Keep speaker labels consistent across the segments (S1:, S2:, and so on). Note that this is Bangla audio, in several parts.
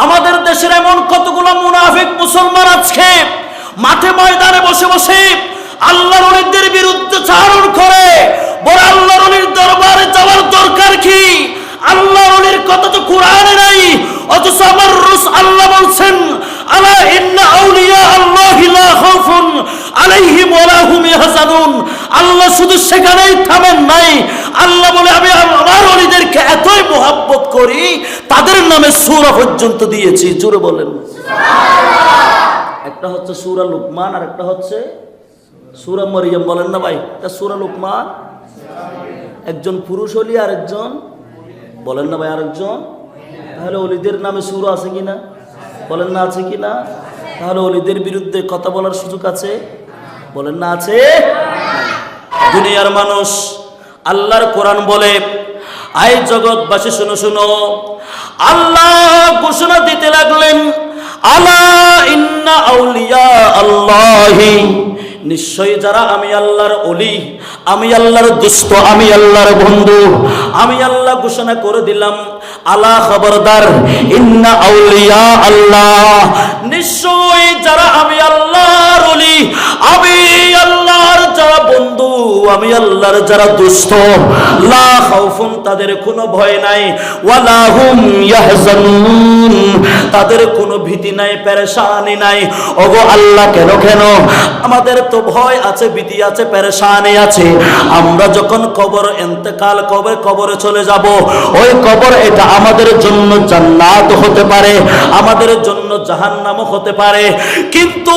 S1: আমাদের দেশের এমন কতগুলো মুনাফিক মুসলমান আজকে মাঠে ময়দানে বসে বসে আল্লাহর ওলিদের বিরুদ্ধে চারণ করে। বড় আল্লাহর ওলির দরবারে যাওয়ার দরকার কি? আল্লাহর ওলির কথা তো কোরআনে নাই, অথচ আমার আল্লাহ বলছেন আলা ইন্না আউলিয়া আল্লাহি লা খাউফুন আলাইহিম ওয়া লা হুম ইয়াহজানুন। আল্লাহ শুধু সেখানেই থামেন নাই, আল্লাহ বলে আমি আমার ওলিদেরকে এতই মোহাব্বত করি তাদের নামে সূরা পর্যন্ত দিয়েছি। জোরে বলেন সুবহানাল্লাহ। একটা হচ্ছে সূরা লুকমান আর একটা হচ্ছে সূরা মরিয়ম। বলেন না ভাই, এটা সূরা লুকমান, একজন পুরুষ ওলি আর একজন, বলেন না ভাই, আরেকজন। তাহলে ওলিদের নামে সূরা আছে কিনা? বলেন না আছে কিনা? তাহলে ওলিদের বিরুদ্ধে কথা বলার সুযোগ আছে? বলেন না আছে? দুনিয়ার মানুষ, আল্লাহর কোরআন বলে, আই জগৎবাসী শুনো শুনো, আল্লাহ ঘোষণা দিতে লাগলেন আলা ইন্না আউলিয়া আল্লাহি, নিশ্চয়ই যারা আমি আল্লাহর ওলি, আমি আল্লাহর দোস্ত, আমি আল্লাহর বন্ধু, আমি আল্লাহ ঘোষণা করে দিলাম আলা, খবরদার, ইন্না আউলিয়া আল্লাহ, নিশ্চয়ই যারা আমি আল্লাহর ওলি, আমি আল্লাহর যারা বন্ধু, আমি আল্লাহর যারা দোস্ত, লা খাউফুন, তাদের কোনো ভয় নাই, ওয়ালা হুম ইয়াহজানুন, তাদের কোনো ভীতি নাই, পেরেশানি নাই। ওগো আল্লাহ, কেন কেন? আমাদের তো ভয় আছে, ভীতি আছে, পেরেশানি আছে। আমরা যখন কবর ইন্তেকাল কবরে চলে যাব, ওই কবর এটা আমাদের জন্য জান্নাত হতে পারে, আমাদের জন্য জাহান্নামও হতে পারে। কিন্তু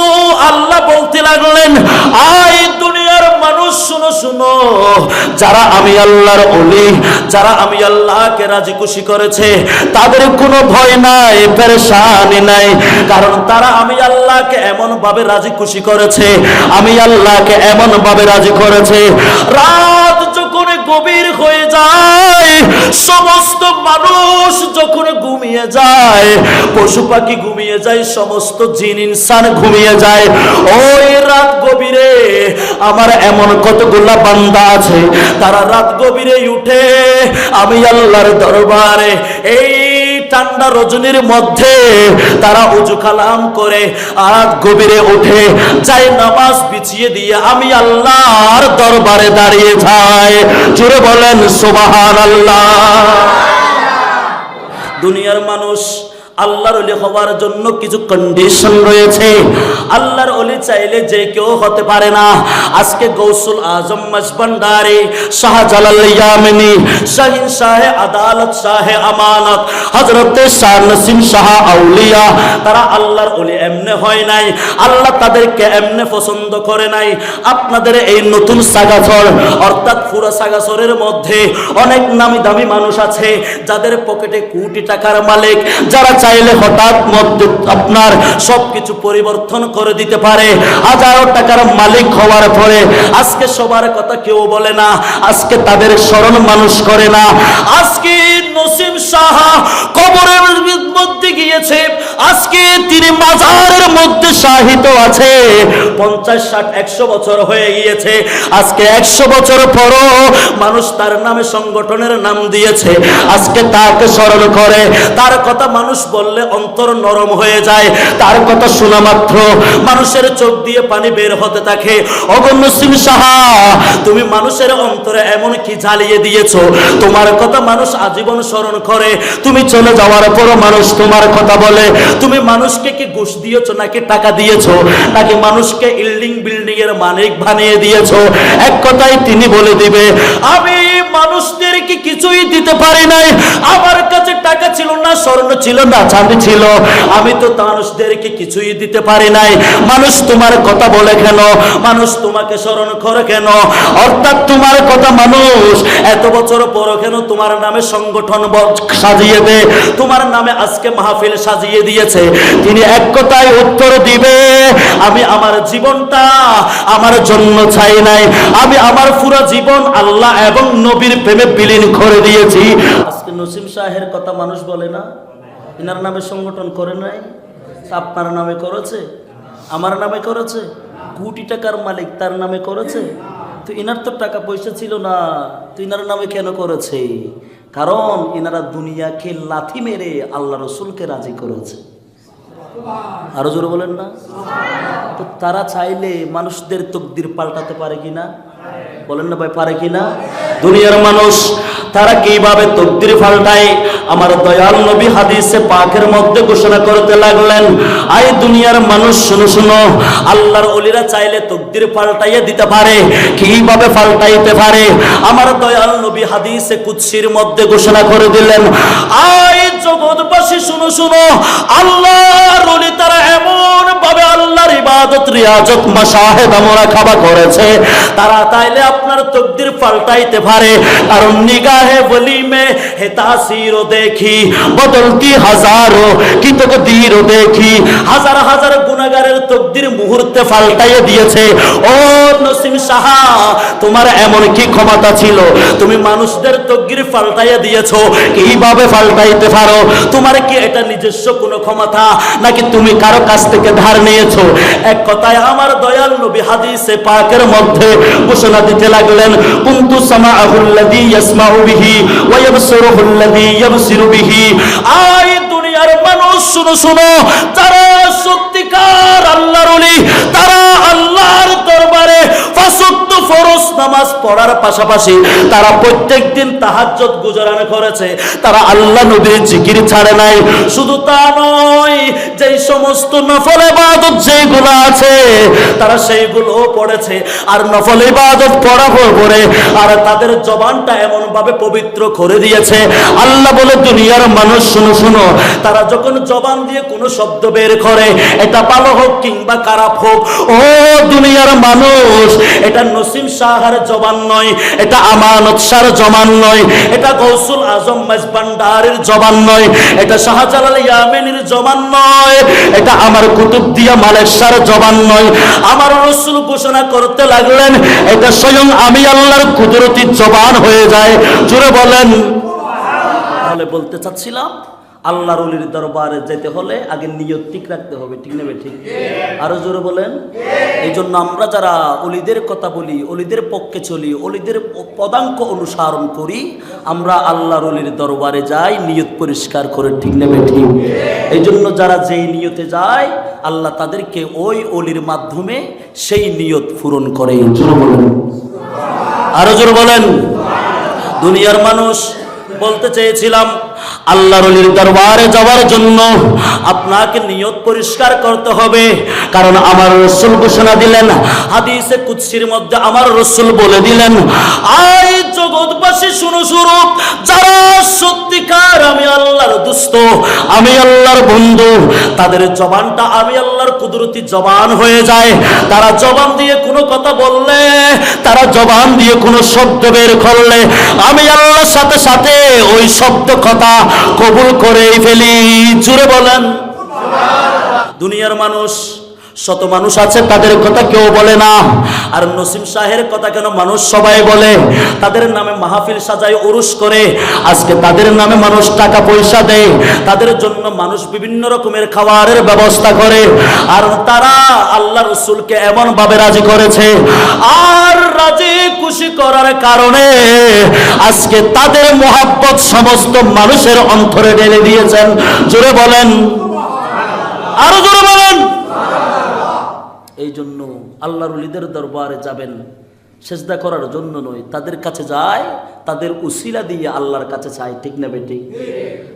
S1: আল্লাহ বলতে লাগলেন, আই দুনিয়ার মানুষ শুনো শুনো, যারা আমি আল্লাহর ওলি, যারা আমি আল্লাহকে রাজি খুশি করেছে, তাদের কোনো ভয় নাই, পেরেশানি নাই, কারণ তারা আমি আল্লাহকে এমন ভাবে রাজি খুশি করেছে, আমি আল্লাহকে এমন ভাবে রাজি করেছে, রাত যখন গভীর হয়ে যায়, সমস্ত মানুষ যখন ঘুমিয়ে যায়, পশু পাখি ঘুমিয়ে যায়, সমস্ত জিন ইনসান ঘুমিয়ে যায়, ওই রাত গভীরে আমার এমন কতগুলা বান্দা আছে, তারা রাত গভীরে উঠে আমি আল্লাহর দরবারে এই ঠান্ডা রজনীর মধ্যে তারা উজু কালাম করে রাত গভীরে উঠে যাই নামাজ বিছিয়ে দিয়ে আমি আল্লাহর দরবারে দাঁড়িয়ে যায়। জোরে বলেন সুবহানাল্লাহ। দুনিয়ার মানুষ, আল্লাহর ওলি হওয়ার জন্য কিছু কন্ডিশন রয়েছে। আল্লাহর ওলি চাইলে যে কেউ হতে পারে না। আজকে গৌসুল আজম মজবন্দারি, শাহজালাল ইয়ামিনী, শাহিন শাহে আদালত, শাহে আমানত, হযরতে শাহ নসিম শাহ আউলিয়া, তারা আল্লাহর ওলি এমনে হয় নাই, আল্লাহ তাদেরকে এমনে পছন্দ করে নাই। আপনাদের এই নতুন সাগাছর অর্থাৎ পুরো সাগাছরের মধ্যে অনেক নামি দামি মানুষ আছে, যাদের পকেটে কোটি টাকার মালিক, যারা চাইলে হঠাৎ মধ্যে আপনার সবকিছু পরিবর্তন করে দিতে পারে। হাজারো টাকার মালিক হওয়ার পরে আজকে সবার কথা কেউ বলে না, আজকে তাদের স্মরণ মানুষ করে না। আজকে নসিম শাহ কবরের মধ্যে গিয়েছে, আজকে তিনি মাজারের মধ্যে শাহিত আছে, 50, 60, 100 বছর হয়ে গিয়েছে। আজকে 100 বছর পরও মানুষ তার নামে সংগঠনের নাম দিয়েছে, আজকে তাকে স্মরণ করে। তার কথা মানুষ বললে অন্তর নরম হয়ে যায়, তার কথা শোনা মাত্র মানুষের চোখ দিয়ে পানি বের হতে থাকে। ওগো নসিম শাহ, তুমি মানুষের অন্তরে এমন কি জ্বালিয়ে দিয়েছো, তোমার কথা মানুষ আজীবন স্মরণ করে। তুমি চলে যাওয়ার পরও মানুষ তোমার কথা বলে। তুমি মানুষকে কি ঘুষ দিয়েছো নাকি টাকা দিয়েছো, নাকি মানুষকে বিল্ডিং এর মালিক বানিয়ে দিয়েছো? এক কথাই তিনি বলে দিবে, আমি মানুষদেরকে কিছুই দিতে পারি নাই, আমার কাছে টাকা ছিল না, স্বর্ণ ছিল না, চাঁদি ছিল, আমি তো মানুষদেরকে কিছুই দিতে পারি নাই। মানুষ তোমার কথা বলে কেন? মানুষ তোমাকে স্মরণ করে কেন? অর্থাৎ তোমার কথা মানুষ এত বছর পর কেন তোমার নামে সংগঠন সাজিয়ে দে, তোমার নামে আজকে মাহফিল সাজিয়ে দিয়েছে? তিনি এক কথায় উত্তর দিবে, আমি আমার জীবনটা আমার জন্য চাই নাই, আমি আমার পুরো জীবন আল্লাহ এবং নবীর প্রেমে বিলীন করে দিয়েছি। আজকে নসিম শাহের কথা মানুষ বলে না, ইনার নামে সংগঠন করে নাই, আপনার নামে করেছে, আমার নামে করেছে, কোটি টাকার মালিক তার নামে করেছে। তো ইনার তো টাকা পয়সা ছিল না, তো ইনার নামে কেন করেছে? কারণ এনারা দুনিয়াকে লাথি মেরে আল্লাহ রসুলকে রাজি করেছে। আরো জোরে বলেন না? তো তারা চাইলে মানুষদের তকদির পাল্টাতে পারে কিনা? বলেন না ভাই, পারে কিনা? দুনিয়ার মানুষ তারা কিভাবে তকদির পাল্টায় আমার দয়াল নবী হাদিসে পাকের মধ্যে ঘোষণা করতে লাগলেন, আই দুনিয়ার মানুষ শুনো শুনো, আল্লাহর ওলিরা চাইলে তকদির পাল্টাইয়ে দিতে পারে। কিভাবে পাল্টাইতে পারে? আমার দয়াল নবী হাদিসে কুদসির মধ্যে ঘোষণা করে দিলেন, আই জগৎবাসী শুনো শুনো, আল্লাহর ওলি তারা এমন ভাবে আল্লাহর ইবাদত রিয়াজত মাশাহেদা মুরাকাবা করেছে, তারা চাইলে আপনার তকদির পাল্টাইতে পারে। কারণ নিগাহে ওলি মে হে তাসিরও দেখি বদলতি হাজারো কি তকদিরও দেখি, হাজার হাজার গুনাহগারের তকদির মুহূর্তে পাল্টাইয়ে দিয়েছে। ও নসিম সাহা, তোমার এমন কি ক্ষমতা ছিল তুমি মানুষদের তকদির পাল্টাইয়ে দিয়েছো? কিভাবে পাল্টাইতে পারো? তোমার কি এটা নিজস্ব কোনো ক্ষমতা নাকি তুমি কারো কাছ থেকে ধার নিয়েছো? এক কথায় আমার দয়াল নবী হাদিসে পাকের মধ্যে ঘোষণা দিতে লাগলেন, কুনতু সামাআহুল্লাযী ইয়াসমাউ বিহি ওয়া ইয়াবসুরুহুল্লাযী ইয়াবসিরু বিহি। আই দুনিয়ার মানুষ শুনো শুনো, যারা সত্যিকার আল্লাহর ওলি, তারা আল্লাহর দরবারে পাঁচ ওয়াক্ত ফরজ নামাজ পড়ার পাশাপাশি তারা প্রত্যেকদিন তাহাজ্জুদ গুজারান করেছে, তারা আল্লাহ নবীর জিকির ছাড়ে নাই। শুধু তা নয়, যেই সমস্ত নফল ইবাদত যেগুলো আছে তারা সেইগুলো পড়েছে, আর নফল ইবাদত পড়ার পরে আর তাদের জবানটা এমন ভাবে পবিত্র করে দিয়েছে। আল্লাহ বলে, দুনিয়ার মানুষ শুনো শুনো, তারা যখন জবান দিয়ে কোনো শব্দ বের করে, এটা ভালো হোক কিংবা খারাপ হোক, ও দুনিয়ার মানুষ, এটা নসিম শাহর জবান নয়, এটা আমানত শাহর জবান নয়, এটা গৌসুল আজম মেজবান্ডারের জবান নয়, এটা শাহজালাল ইয়ামিনীর জবান নয়, এটা আমার কুতুবদিয়া মালিক শাহর জবান নয়। আমার রাসূল ঘোষণা করতে লাগলেন, এটা স্বয়ং আমি আল্লাহর কুদরতি জবান হয়ে যায়। জোরে বলেন। তাহলে বলতে চাচ্ছিলাম, আল্লাহর ওলির দরবারে যেতে হলে আগে নিয়ত ঠিক রাখতে হবে, ঠিক নেবে? ঠিক। আরো জোরে বলেন। এই জন্য আমরা যারা ওলিদের কথা বলি, ওলিদের পক্ষে চলি, ওলিদের পদাঙ্ক অনুসরণ করি, আমরা আল্লাহর ওলির দরবারে যাই নিয়ত পরিষ্কার করে, ঠিক নেবে? ঠিক। এই জন্য যারা যেই নিয়তে যায়, আল্লাহ তাদেরকে ওই ওলির মাধ্যমে সেই নিয়ত পূরণ করে। জোরে বলেন। আরো জোরে বলেন। দুনিয়ার মানুষ বলতে চেয়েছিলাম, আল্লাহর ওলির দরবারে যাওয়ার জন্য আপনাকে নিয়ত পরিষ্কার করতে হবে। কারণ আমার রাসূল ঘোষণা দিলেন, হাদিসে কুদসির মধ্যে আমার রাসূল বলে দিলেন, আই জগৎবাসী শুনো শুনো, যারা সত্যিকার আমি আল্লাহর দোস্ত, আমি আল্লাহর বন্ধু, তাদের জবানটা আমি আল্লাহর কুদরতি জবান হয়ে যায়। তারা জবান দিয়ে কোনো কথা বললে, তারা জবান দিয়ে কোনো শব্দ বের করলে, আমি আল্লাহর সাথে সাথে ওই শব্দ কথা কবুল করে ফেলি। জুড়ে বলেন। দুনিয়ার মানুষ, শত মানুষ আছে, তাদের কথা কেউ বলে না। আর নসিম শাহের কথা কেন মানুষ সবাই বলে? তাদের নামে মাহফিল সাজায়, উরুস করে, আজকে তাদের নামে মানুষ টাকা পয়সা দেয়, তাদের জন্য মানুষ বিভিন্ন রকমের খাবারের ব্যবস্থা করে, আর তারা আল্লাহ রসুলকে এমন ভাবে রাজি করেছে, আর রাজি খুশি করার কারণে আজকে তাদের মোহাব্বত সমস্ত মানুষের অন্তরে ঢেলে দিয়েছেন। জোরে বলেন। আরো জোরে বলেন। এই জন্য আল্লাহর ওলিদের দরবারে যাবেন সেজদা করার জন্য নয়, তাদের কাছে যায়, তাদের উসিলা দিয়ে আল্লাহর কাছে চাই, ঠিক না বেটি?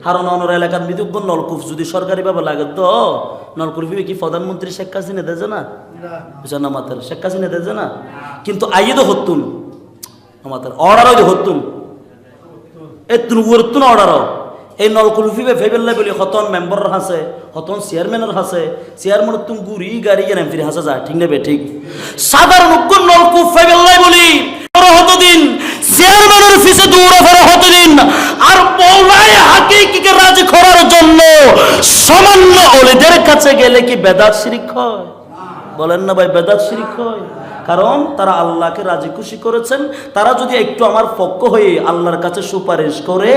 S1: হারণ অনর এলাকার মৃদুব্য নলকূপ যদি সরকারি ভাবে লাগে তো নলকূপ কি প্রধানমন্ত্রী শেখ হাসিনা দেয় না? বুঝান আমাদের শেখ হাসিনা দেয় না, কিন্তু আইয়ে তো হতুন আমাদের অর্ডারও হতুন এতুন উড়তুন অর্ডারও। এই নলকুলফিবে ফেবেল্লা বলি হতন মেম্বার হাসে, হতন চেয়ারম্যানের হাসে, চেয়ারম্যান তুমি গুড়ি গাড়ি এনে ফিরে হাসা যায়, ঠিক নেবে? ঠিক। সাধারণ নলকূপ ফেবেল্লাই বলি হতদিন চেয়ারম্যানের ফিসে দৌড়া ফেরা হতদিন, আর বলাই হাকিকে রাজি করার জন্য সামান্য ওলিদের কাছে গেলে কি বেদাত শিরক হয়? বলেন না ভাই, বেদাত শিরক হয়। কারণ তারা আল্লাহকে রাজি খুশি করেছেন। তারা যদি একটু আমার পক্ষ হয়ে আল্লাহর কাছে সুপারিশ করে,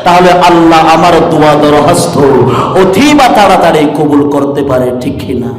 S1: তাহলে আল্লাহ আমার দোয়া দরখাস্ত অতি বা তাড়াতাড়ি কবুল করতে পারে, ঠিক কিনা?